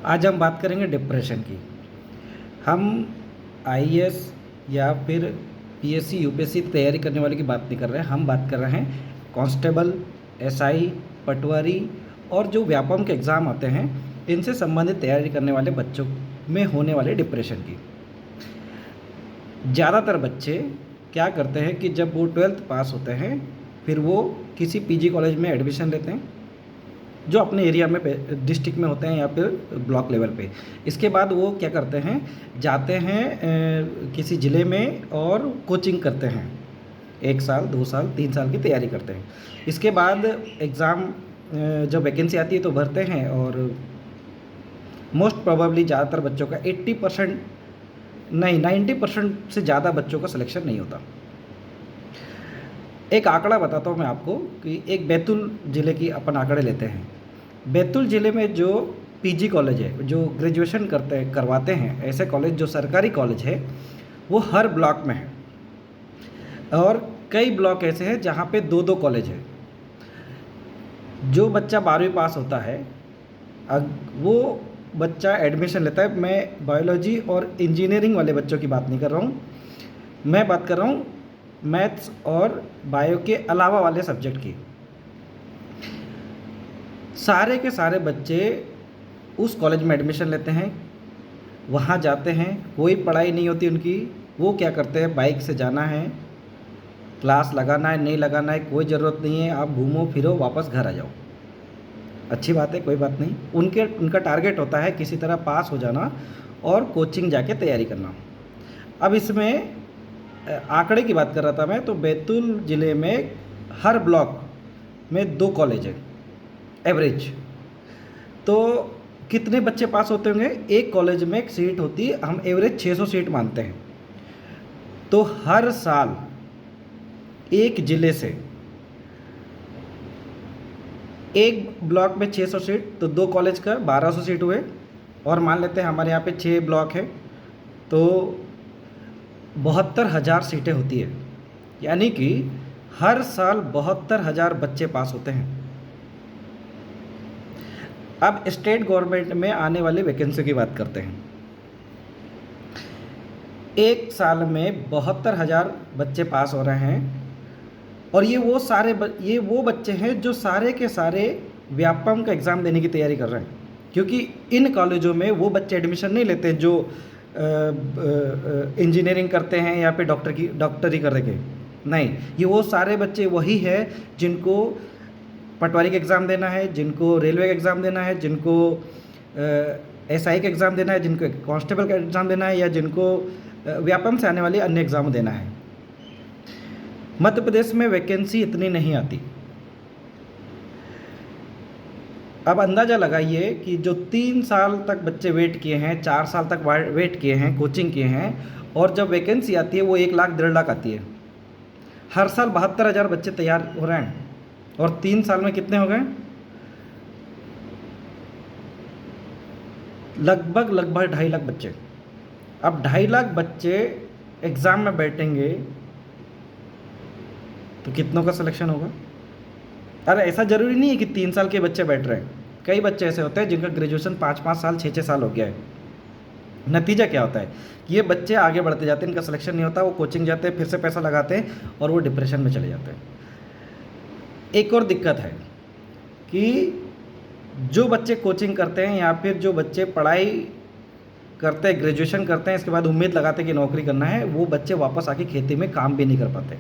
आज हम बात करेंगे डिप्रेशन की। हम आईएएस या फिर पीएससी यूपीएससी तैयारी करने वाले की बात नहीं कर रहे हैं, हम बात कर रहे हैं कांस्टेबल, एसआई, पटवारी और जो व्यापम के एग्ज़ाम आते हैं इनसे संबंधित तैयारी करने वाले बच्चों में होने वाले डिप्रेशन की। ज़्यादातर बच्चे क्या करते हैं कि जब वो 12th पास होते हैं फिर वो किसी पीजी कॉलेज में एडमिशन लेते हैं जो अपने एरिया में डिस्ट्रिक्ट में होते हैं या फिर ब्लॉक लेवल पे। इसके बाद वो क्या करते हैं, जाते हैं किसी ज़िले में और कोचिंग करते हैं। 1 साल 2 साल 3 साल की तैयारी करते हैं। इसके बाद एग्ज़ाम जब वैकेंसी आती है तो भरते हैं और मोस्ट प्रोबेबली ज़्यादातर बच्चों का 80% नहीं 90% से ज़्यादा बच्चों का सिलेक्शन नहीं होता। एक आंकड़ा बताता हूँ मैं आपको कि एक बैतूल ज़िले की अपन आंकड़े लेते हैं। बैतूल ज़िले में जो पीजी कॉलेज है, जो ग्रेजुएशन करवाते हैं, ऐसे कॉलेज जो सरकारी कॉलेज है वो हर ब्लॉक में है और कई ब्लॉक ऐसे हैं जहाँ पे 2-2 कॉलेज है। जो बच्चा 12वीं पास होता है वो बच्चा एडमिशन लेता है। मैं बायोलॉजी और इंजीनियरिंग वाले बच्चों की बात नहीं कर रहा हूँ, मैं बात कर रहा हूँ मैथ्स और बायो के अलावा वाले सब्जेक्ट की। सारे के सारे बच्चे उस कॉलेज में एडमिशन लेते हैं, वहाँ जाते हैं, कोई पढ़ाई नहीं होती उनकी। वो क्या करते हैं, बाइक से जाना है, क्लास लगाना है नहीं लगाना है कोई ज़रूरत नहीं है, आप घूमो फिरो वापस घर आ जाओ। अच्छी बात है, कोई बात नहीं। उनका टारगेट होता है किसी तरह पास हो जाना और कोचिंग जाके तैयारी करना। अब इसमें आंकड़े की बात कर रहा था मैं, तो बैतूल ज़िले में हर ब्लॉक में 2 कॉलेज है एवरेज। तो कितने बच्चे पास होते होंगे, एक कॉलेज में एक सीट होती है, हम एवरेज 600 सीट मानते हैं। तो हर साल एक ज़िले से एक ब्लॉक में 600 सीट, तो 2 कॉलेज का 1200 सीट हुए। और मान लेते हैं हमारे यहाँ पे 6 ब्लॉक है तो 72,000 सीटें होती है, यानी कि हर साल 72,000 बच्चे पास होते हैं। अब स्टेट गवर्नमेंट में आने वाली वैकेंसी की बात करते हैं। एक साल में 72,000 बच्चे पास हो रहे हैं और ये वो बच्चे हैं जो सारे के सारे व्यापम का एग्ज़ाम देने की तैयारी कर रहे हैं। क्योंकि इन कॉलेजों में वो बच्चे एडमिशन नहीं लेते जो इंजीनियरिंग करते हैं या फिर डॉक्टरी कर रहे, नहीं, ये वो सारे बच्चे वही है जिनको पटवारी का एग्ज़ाम देना है, जिनको रेलवे का एग्ज़ाम देना है, जिनको एसआई का एग्ज़ाम देना है, जिनको कांस्टेबल का एग्ज़ाम देना है या जिनको व्यापम से आने वाली अन्य एग्ज़ाम देना है। मध्य प्रदेश में वैकेंसी इतनी नहीं आती। अब अंदाज़ा लगाइए कि जो 3 साल तक बच्चे वेट किए हैं, 4 साल तक वेट किए हैं, कोचिंग किए हैं, और जब वैकेंसी आती है वो 1 लाख 1.5 लाख आती है। हर साल 72,000 बच्चे तैयार हो रहे हैं और 3 साल में कितने हो गए, लगभग 2.5 लाख बच्चे। अब 2.5 लाख बच्चे एग्ज़ाम में बैठेंगे तो कितनों का सिलेक्शन होगा। अरे ऐसा ज़रूरी नहीं है कि 3 साल के बच्चे बैठ रहे हैं, कई बच्चे ऐसे होते हैं जिनका ग्रेजुएशन 5-5 साल 6-6 साल हो गया है। नतीजा क्या होता है, ये बच्चे आगे बढ़ते जाते हैं, इनका सिलेक्शन नहीं होता, वो कोचिंग जाते हैं, फिर से पैसा लगाते हैं और वो डिप्रेशन में चले जाते हैं। एक और दिक्कत है कि जो बच्चे कोचिंग करते हैं या फिर जो बच्चे पढ़ाई करते हैं, ग्रेजुएशन करते हैं, इसके बाद उम्मीद लगाते हैं कि नौकरी करना है, वो बच्चे वापस आके खेती में काम भी नहीं कर पाते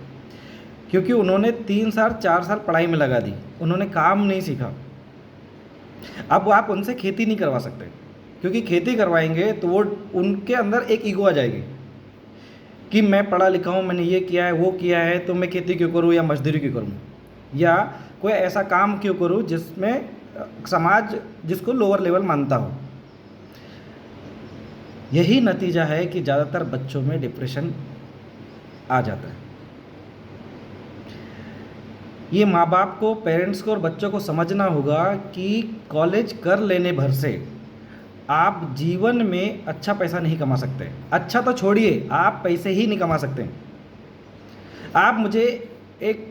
क्योंकि उन्होंने 3 साल 4 साल पढ़ाई में लगा दी, उन्होंने काम नहीं सीखा। अब आप उनसे खेती नहीं करवा सकते क्योंकि खेती करवाएंगे तो वो उनके अंदर एक ईगो आ जाएगी कि मैं पढ़ा लिखा हूँ, मैंने ये किया है वो किया है, तो मैं खेती क्यों करूँ या मजदूरी क्यों करूँ या कोई ऐसा काम क्यों करूँ जिसमें समाज जिसको लोअर लेवल मानता हो। यही नतीजा है कि ज़्यादातर बच्चों में डिप्रेशन आ जाता है। ये माँ बाप को, पेरेंट्स को और बच्चों को समझना होगा कि कॉलेज कर लेने भर से आप जीवन में अच्छा पैसा नहीं कमा सकते। अच्छा तो छोड़िए, आप पैसे ही नहीं कमा सकते। आप मुझे एक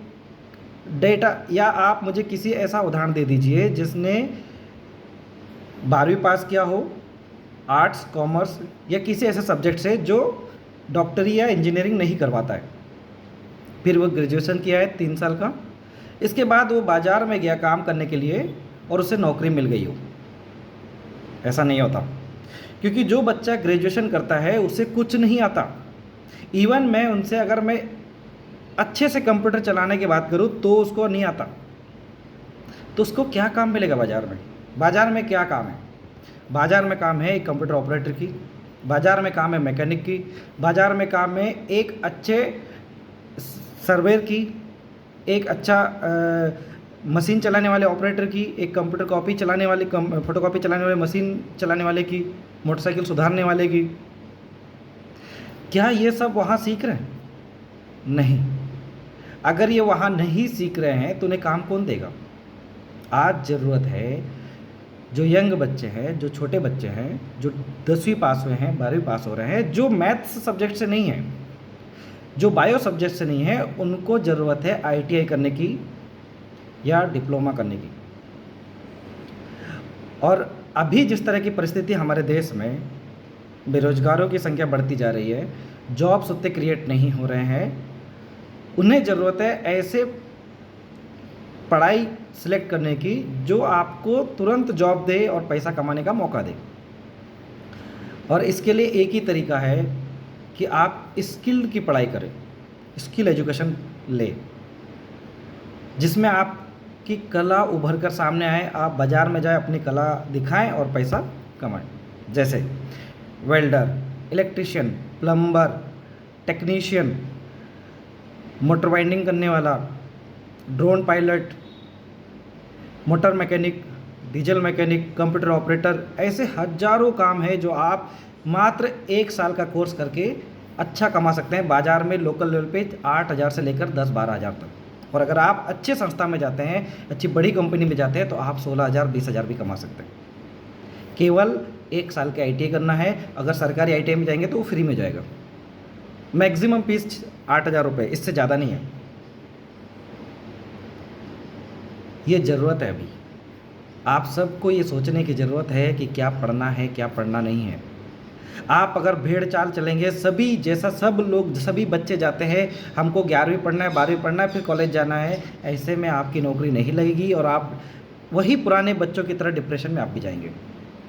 डेटा या आप मुझे किसी ऐसा उदाहरण दे दीजिए जिसने 12वीं पास किया हो, आर्ट्स, कॉमर्स या किसी ऐसे सब्जेक्ट से जो डॉक्टरी या इंजीनियरिंग नहीं करवाता है। फिर वो ग्रेजुएशन किया है 3 साल का, इसके बाद वो बाज़ार में गया काम करने के लिए और उसे नौकरी मिल गई हो। ऐसा नहीं होता, क्योंकि जो बच्चा ग्रेजुएशन करता है उसे कुछ नहीं आता। इवन मैं उनसे अगर मैं अच्छे से कंप्यूटर चलाने की बात करूँ तो उसको नहीं आता, तो उसको क्या काम मिलेगा बाज़ार में? बाज़ार में क्या काम है? बाज़ार में काम है एक कंप्यूटर ऑपरेटर की, बाज़ार में काम है मैकेनिक की, बाज़ार में काम है एक अच्छे सर्वेयर की, एक अच्छा मशीन चलाने वाले ऑपरेटर की, एक कंप्यूटर कॉपी चलाने वाले फोटोकॉपी चलाने वाले मशीन चलाने वाले की, मोटरसाइकिल सुधारने वाले की। क्या ये सब वहाँ सीख रहे हैं? नहीं। अगर ये वहाँ नहीं सीख रहे हैं तो उन्हें काम कौन देगा? आज ज़रूरत है जो यंग बच्चे हैं, जो छोटे बच्चे हैं, जो 10वीं पास हुए हैं, 12वीं पास हो रहे हैं, जो मैथ्स सब्जेक्ट से नहीं हैं, जो बायो सब्जेक्ट से नहीं है, उनको ज़रूरत है आईटीआई करने की या डिप्लोमा करने की। और अभी जिस तरह की परिस्थिति हमारे देश में, बेरोजगारों की संख्या बढ़ती जा रही है, जॉब्स उतने क्रिएट नहीं हो रहे हैं, उन्हें ज़रूरत है ऐसे पढ़ाई सिलेक्ट करने की जो आपको तुरंत जॉब दे और पैसा कमाने का मौका दे। और इसके लिए एक ही तरीका है कि आप स्किल की पढ़ाई करें, स्किल एजुकेशन ले, जिसमें आपकी कला उभर कर सामने आए, आप बाज़ार में जाए, अपनी कला दिखाएं और पैसा कमाएं। जैसे welder, electrician, plumber, technician, motor winding करने वाला, drone pilot, motor mechanic, diesel mechanic, computer operator, ऐसे हजारों काम है जो आप मात्र 1 साल का कोर्स करके अच्छा कमा सकते हैं बाज़ार में। लोकल लेवल पे 8,000 से लेकर 10-12,000 तक। और अगर आप अच्छे संस्था में जाते हैं, अच्छी बड़ी कंपनी में जाते हैं, तो आप 16,000 20,000 भी कमा सकते हैं। केवल 1 साल के आईटीआई करना है। अगर सरकारी आईटीआई में जाएंगे तो वो फ्री में जाएगा। मैक्सिमम फीस 8,000 रुपये, इससे ज़्यादा नहीं है। ये ज़रूरत है अभी आप सबको ये सोचने की ज़रूरत है कि क्या पढ़ना है, क्या पढ़ना नहीं है। आप अगर भेड़ चाल चलेंगे, सभी जैसा सब लोग, सभी बच्चे जाते हैं, हमको 11वीं पढ़ना है, 12वीं पढ़ना है, फिर कॉलेज जाना है, ऐसे में आपकी नौकरी नहीं लगेगी और आप वही पुराने बच्चों की तरह डिप्रेशन में आप भी जाएंगे।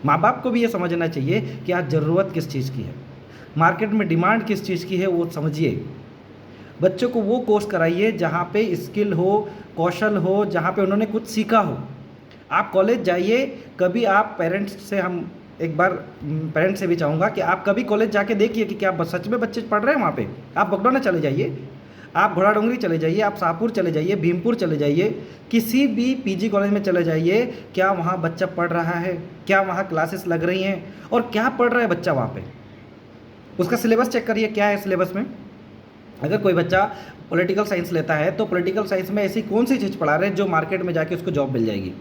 माँ बाप को भी ये समझना चाहिए कि आज ज़रूरत किस चीज़ की है, मार्केट में डिमांड किस चीज़ की है, वो समझिए। बच्चों को वो कोर्स कराइए जहाँ पे स्किल हो, कौशल हो, जहाँ पे उन्होंने कुछ सीखा हो। आप कॉलेज जाइए, कभी आप पेरेंट्स से, हम एक बार पेरेंट्स से भी चाहूँगा कि आप कभी कॉलेज जाके देखिए कि क्या सच में बच्चे पढ़ रहे हैं वहाँ पे। आप बगडोना चले जाइए, आप घोड़ाडोंगरी चले जाइए, आप शाहपुर चले जाइए, भीमपुर चले जाइए, किसी भी पीजी कॉलेज में चले जाइए, क्या वहाँ बच्चा पढ़ रहा है, क्या वहाँ क्लासेस लग रही हैं और क्या पढ़ रहा है बच्चा वहाँ पे। उसका सिलेबस चेक करिए, क्या है सिलेबस में। अगर कोई बच्चा पॉलिटिकल साइंस लेता है तो पॉलिटिकल साइंस में ऐसी कौन सी चीज़ पढ़ा रहे हैं जो मार्केट में जाके उसको जॉब मिल जाएगी?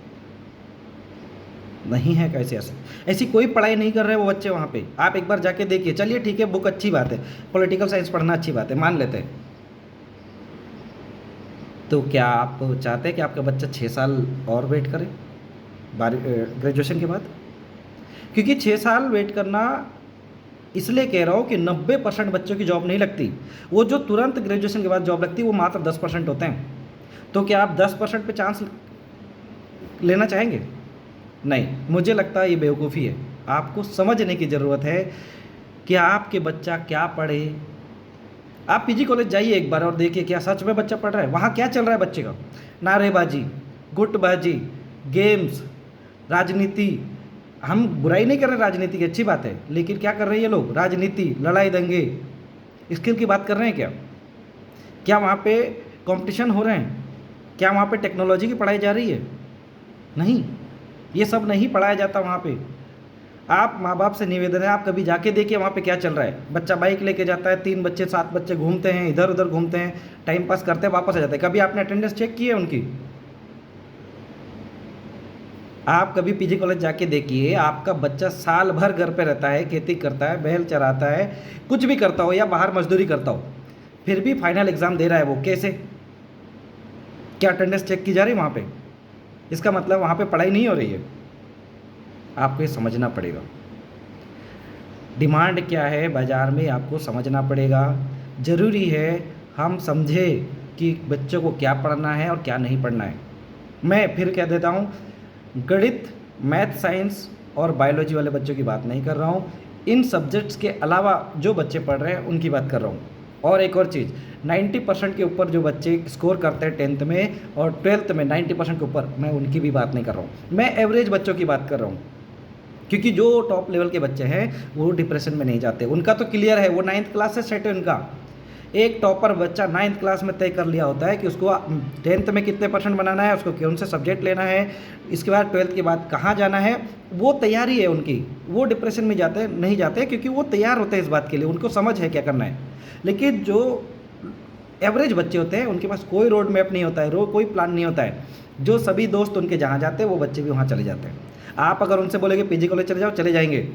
नहीं है। कैसे ऐसी कोई पढ़ाई नहीं कर रहे वो बच्चे वहाँ पे। आप एक बार जाके देखिए। चलिए ठीक है, बुक अच्छी बात है, पॉलिटिकल साइंस पढ़ना अच्छी बात है, मान लेते हैं। तो क्या आप चाहते हैं कि आपका बच्चा 6 साल और वेट करे ग्रेजुएशन के बाद? क्योंकि 6 साल वेट करना, इसलिए कह रहा हूँ कि 90% बच्चों की जॉब नहीं लगती। वो जो तुरंत ग्रेजुएशन के बाद जॉब लगती है वो मात्र 10% होते हैं। तो क्या आप 10% पे चांस लेना चाहेंगे? नहीं, मुझे लगता है ये बेवकूफ़ी है। आपको समझने की ज़रूरत है कि आपके बच्चा क्या पढ़े। आप पीजी कॉलेज जाइए एक बार और देखिए क्या सच में बच्चा पढ़ रहा है। वहाँ क्या चल रहा है बच्चे का? नारेबाजी, गुटबाजी, गेम्स, राजनीति। हम बुराई नहीं कर रहे राजनीति की, अच्छी बात है, लेकिन क्या कर रहे हैं ये लोग? राजनीति, लड़ाई दंगे, स्किल की बात कर रहे हैं क्या? क्या वहाँ पे कंपटीशन हो रहे हैं? क्या वहाँ पे टेक्नोलॉजी की पढ़ाई जा रही है? नहीं, ये सब नहीं पढ़ाया जाता वहाँ पे। आप माँ बाप से निवेदन है, आप कभी जाके देखिए वहाँ पे क्या चल रहा है। बच्चा बाइक लेके जाता है, 3 बच्चे 7 बच्चे घूमते हैं, इधर उधर घूमते हैं, टाइम पास करते हैं, वापस आ जाते हैं। कभी आपने अटेंडेंस चेक की है उनकी? आप कभी पीजी कॉलेज जाके देखिए, आपका बच्चा साल भर घर पे रहता है, खेती करता है, बैल चराता है, कुछ भी करता हो या बाहर मजदूरी करता हो, फिर भी फाइनल एग्ज़ाम दे रहा है वो। कैसे? क्या अटेंडेंस चेक की जा रही है वहाँ पे? इसका मतलब वहाँ पे पढ़ाई नहीं हो रही है। आपको ये समझना पड़ेगा। डिमांड क्या है बाज़ार में आपको समझना पड़ेगा। ज़रूरी है हम समझें कि बच्चों को क्या पढ़ना है और क्या नहीं पढ़ना है। मैं फिर कह देता हूँ, गणित, मैथ, साइंस और बायोलॉजी वाले बच्चों की बात नहीं कर रहा हूँ। इन सब्जेक्ट्स के अलावा जो बच्चे पढ़ रहे हैं उनकी बात कर रहा हूँ। और एक और चीज़, 90% के ऊपर जो बच्चे स्कोर करते हैं 10th में और 12th में 90% के ऊपर, मैं उनकी भी बात नहीं कर रहा हूँ। मैं एवरेज बच्चों की बात कर रहा हूँ। क्योंकि जो टॉप लेवल के बच्चे हैं वो डिप्रेशन में नहीं जाते, उनका तो क्लियर है, वो 9th क्लास से सेट है उनका। एक टॉपर बच्चा 9th क्लास में तय कर लिया होता है कि उसको 10th में कितने % बनाना है, उसको कौन से सब्जेक्ट लेना है, इसके बाद 12th के बाद कहाँ जाना है, वो तैयारी है उनकी। वो डिप्रेशन में जाते नहीं जाते क्योंकि वो तैयार होते हैं इस बात के लिए, उनको समझ है क्या करना है। लेकिन जो एवरेज बच्चे होते हैं उनके पास कोई रोड मैप नहीं होता है, कोई प्लान नहीं होता है। जो सभी दोस्त उनके जहाँ जाते हैं वो बच्चे भी वहाँ चले जाते हैं। आप अगर उनसे बोलेंगे पीजी कॉलेज चले जाओ, चले जाएंगे।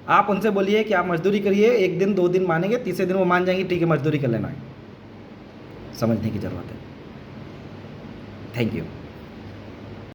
आप उनसे बोलिए कि आप मजदूरी करिए, 1 दिन 2 दिन मानेंगे, तीसरे दिन वो मान जाएंगे ठीक है मजदूरी कर लेना है। समझने की ज़रूरत है। Thank you.